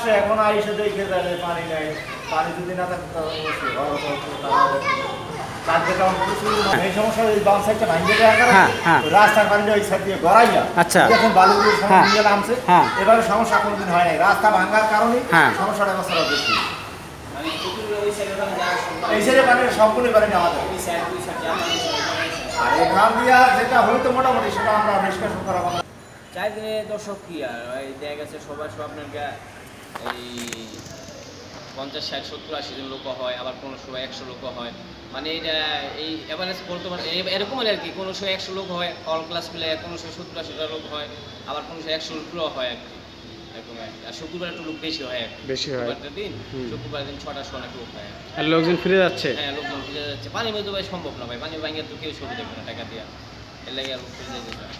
আসে এখন আইসে দেখে যাবে পানি নাই, পানি যদি না থাকে তাহলে এই সমস্যা এই বাম সাইডটা ভাঙে দেওয়ার কারণে রাস্তার পানিটা ওই সাইড দিয়ে গড়াইয়া এখন বালুগুলো নিয়ে নামছে। এবারে সমস্যা কোনোদিন হয় নাই, রাস্তা ভাঙার কারণে সমস্যাটা বছর বেশি। এই সাইডে পানি সম্পূর্ণ পানি নেওয়া যায়, আর এখান দিয়া যেটা হয়তো মোটামুটি সেটা আমরা নিষ্কাশন করা বন্ধ। চার দিনে দর্শক কি আর দেখা গেছে সবাই সব আপনার এই 50, 60, 70, 80 জন লোক হয়, আবার কোনো সময় 100 লোক হয়। মানে এটা এই অ্যাভারেজ বলতে পারে এরকম আর কি, কোনো সময় 100 লোক হয় অল ক্লাস মিলে, কোনো সময় 70, 80টা লোক হয়, আবার কোনো সময় 100 লোক হয় আর কি, এরকম আর কি। আর শুক্রবার একটু লোক বেশি হয় আর কি, বেশি হয় দিন, শুক্রবার দিন 6টার সময় লোক হয় আর লোকজন ফিরে যাচ্ছে। হ্যাঁ, লোকজন ফিরে যাচ্ছে। পানি মেয়ে তো ভাই সম্ভব না ভাই, পানি ভাঙিয়ে তো কেউ ছবি দেখবে না টাকা দিয়ে, এর লাগে আর লোক ফিরে যেতে চায়।